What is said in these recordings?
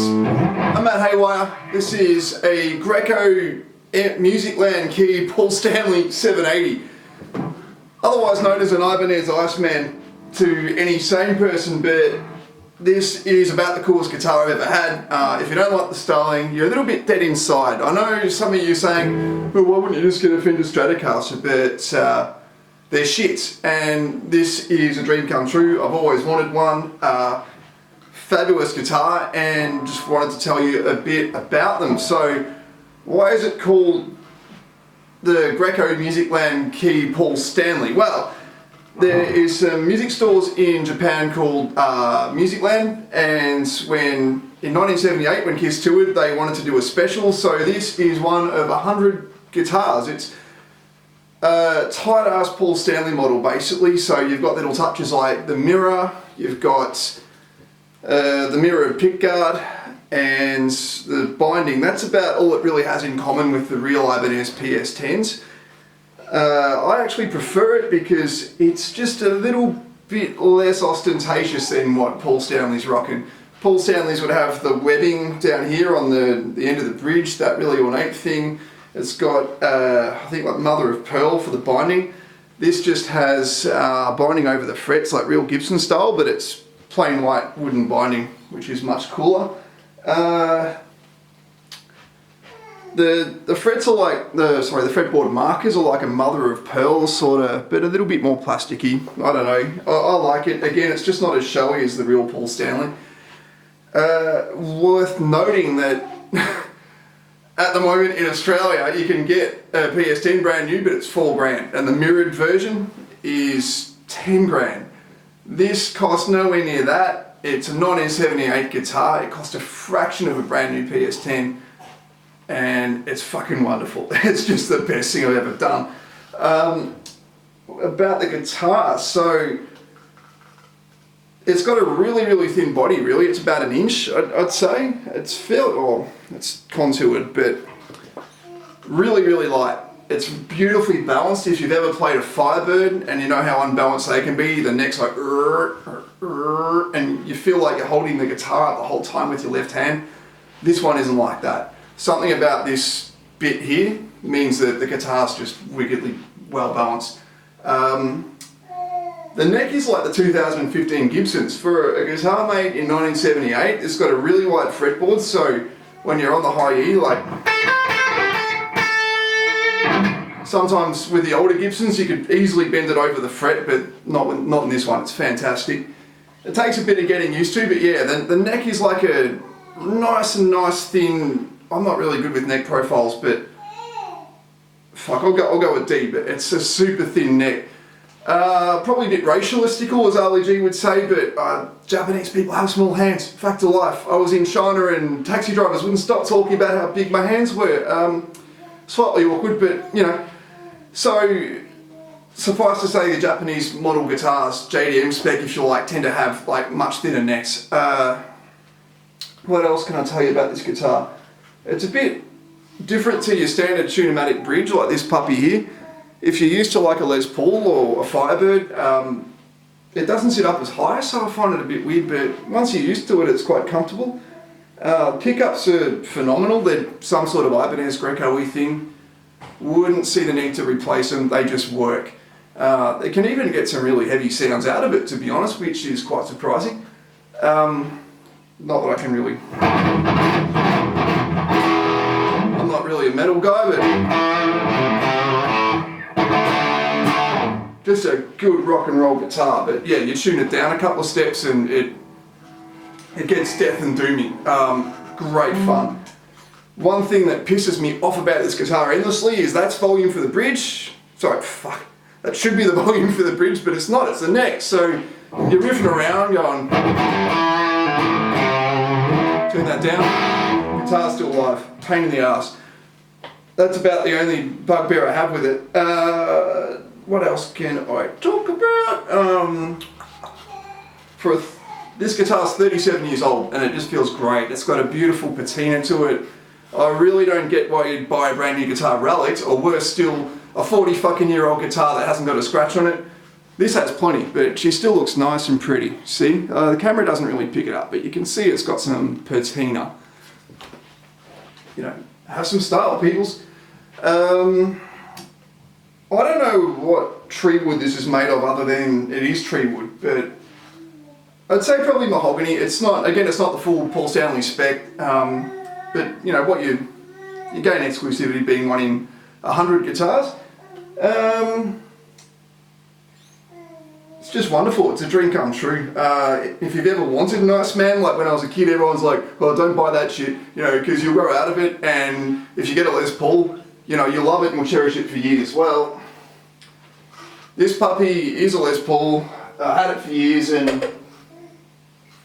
I'm Matt Haywire. This is a Greco Musicland key Paul Stanley 780, otherwise known as an Ibanez Iceman to any sane person, but this is about the coolest guitar I've ever had. If you don't like the styling, you're a little bit dead inside. I know some of you are saying, well, why wouldn't you just get a Fender Stratocaster, but they're shit, and this is a dream come true. I've always wanted one. Fabulous guitar, and just wanted to tell you a bit about them. So, why is it called the Greco Musicland key Paul Stanley? Well, there is some music stores in Japan called Musicland, and in 1978 when Kiss toured, they wanted to do a special, so this is one of 100 guitars. It's a tight-ass Paul Stanley model basically, so you've got little touches like the mirror, you've got the mirrored pickguard, and the binding. That's about all it really has in common with the real Ibanez PS10s. I actually prefer it because it's just a little bit less ostentatious than what Paul Stanley's rocking. Paul Stanley's would have the webbing down here on the end of the bridge, that really ornate thing. It's got, I think, like mother of pearl for the binding. This just has binding over the frets, like real Gibson style, but it's plain white wooden binding, which is much cooler. The frets are like the fretboard markers are like a mother of pearl sort of, but a little bit more plasticky. I don't know. I like it. Again, it's just not as showy as the real Paul Stanley. Worth noting that at the moment in Australia you can get a PS10 brand new, but it's $4 grand, and the mirrored version is $10 grand. This costs nowhere near that. It's a 1978 guitar. It cost a fraction of a brand new PS10, and it's fucking wonderful. It's just the best thing I've ever done. About the guitar, so it's got a really thin body. Really, it's about an inch, I'd say. It's it's contoured, but really light. It's beautifully balanced. If you've ever played a Firebird and you know how unbalanced they can be, the neck's like and you feel like you're holding the guitar the whole time with your left hand. This one isn't like that. Something about this bit here means that the guitar's just wickedly well balanced. The neck is like the 2015 Gibsons. For a guitar made in 1978, it's got a really wide fretboard, so when you're on the high E, like sometimes with the older Gibsons you could easily bend it over the fret, but not in this one. It's fantastic. It takes a bit of getting used to, but yeah, the neck is like a nice thin. I'm not really good with neck profiles, but fuck, I'll go with D, but it's a super thin neck. Probably a bit racialistical, as Ali G would say, but Japanese people have small hands. Fact of life. I was in China and taxi drivers wouldn't stop talking about how big my hands were. Slightly awkward, but you know. So, suffice to say, the Japanese model guitars, JDM spec if you like, tend to have like much thinner necks. What else can I tell you about this guitar? It's a bit different to your standard Tune-o-matic bridge like this puppy here. If you're used to like a Les Paul or a Firebird, it doesn't sit up as high, so I find it a bit weird, but once you're used to it, it's quite comfortable. Pickups are phenomenal. They're some sort of Ibanez Greco-y thing. Wouldn't see the need to replace them, they just work. They can even get some really heavy sounds out of it, to be honest, which is quite surprising. Not that I can really... I'm not really a metal guy, but just a good rock and roll guitar. But yeah, you tune it down a couple of steps and it gets death and dooming. Great fun. One thing that pisses me off about this guitar endlessly is that's volume for the bridge. Sorry, fuck. That should be the volume for the bridge, but it's not, it's the neck. So you're riffing around going... Turn that down, guitar's still alive, pain in the ass. That's about the only bugbear I have with it. What else can I talk about? This guitar's 37 years old and it just feels great. It's got a beautiful patina to it. I really don't get why you'd buy a brand new guitar relic, or worse still, a 40 fucking year old guitar that hasn't got a scratch on it. This has plenty, but she still looks nice and pretty. See, the camera doesn't really pick it up, but you can see it's got some patina. You know, have some style, peoples. I don't know what tree wood this is made of other than it is tree wood, but I'd say probably mahogany. It's not, again, it's not the full Paul Stanley spec, but you know, what you gain exclusivity being one in 100 guitars. It's just wonderful. It's a dream come true. If you've ever wanted an Iceman, like when I was a kid, everyone's like, well, don't buy that shit, you know, because you'll grow out of it, and if you get a Les Paul, you know, you'll love it and will cherish it for years. Well, this puppy is a Les Paul. I had it for years, and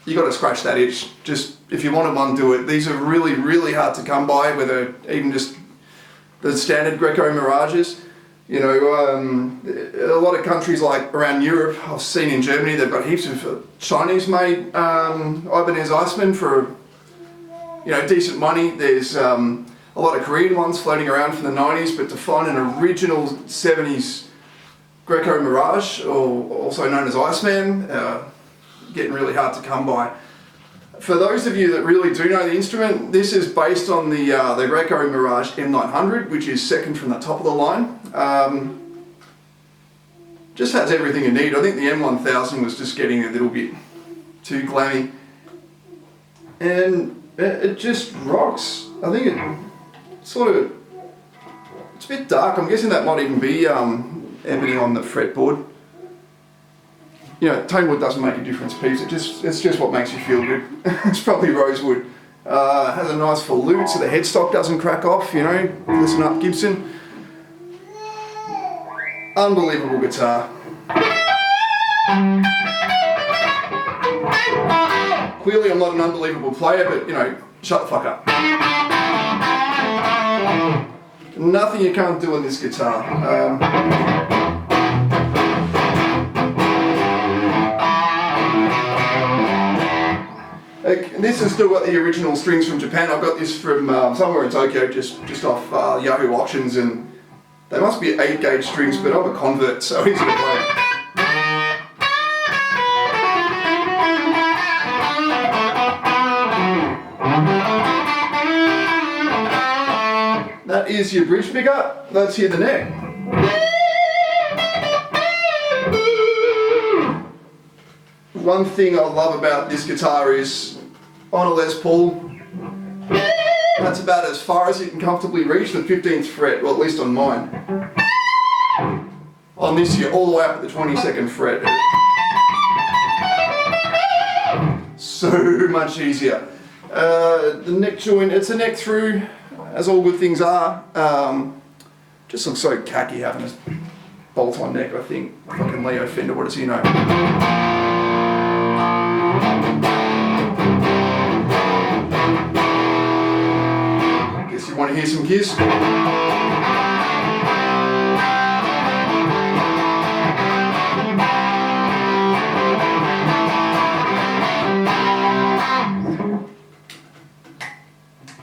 you got to scratch that itch. Just, if you wanted one, do it. These are really, really hard to come by, whether even just the standard Greco Mirages. You know, a lot of countries like around Europe, I've seen in Germany, they've got heaps of Chinese-made Ibanez Iceman for, you know, decent money. There's a lot of Korean ones floating around from the 90s, but to find an original 70s Greco Mirage, or also known as Iceman, getting really hard to come by. For those of you that really do know the instrument, this is based on the Greco Mirage M900, which is second from the top of the line. Just has everything you need. I think the M1000 was just getting a little bit too glammy. And it just rocks. I think it sort of, it's a bit dark. I'm guessing that might even be ebony on the fretboard. You know, tone wood doesn't make a difference, peeps. It's just what makes you feel good. It's probably rosewood. Has a nice full lute so the headstock doesn't crack off, you know. Listen up, Gibson. Unbelievable guitar. Clearly I'm not an unbelievable player, but you know, shut the fuck up. Nothing you can't do on this guitar. This has still got the original strings from Japan. I got this from somewhere in Tokyo, just off Yahoo Auctions, and they must be 8-gauge strings, but I'm a convert, so easy to play. That is your bridge pickup. Let's hear the neck. One thing I love about this guitar is, on a Les Paul, that's about as far as you can comfortably reach the 15th fret, well at least on mine. On this you're all the way up at the 22nd fret. So much easier. The neck joint, it's a neck through, as all good things are. Just looks so khaki having a bolt-on neck, I think. Fucking Leo Fender, what does he know? Guess you want to hear some Kiss?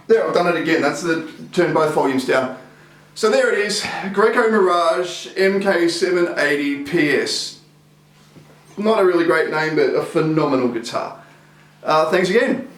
There, I've done it again. That's the turn both volumes down. So there it is, Greco Mirage MK780 PS. Not a really great name, but a phenomenal guitar. Thanks again.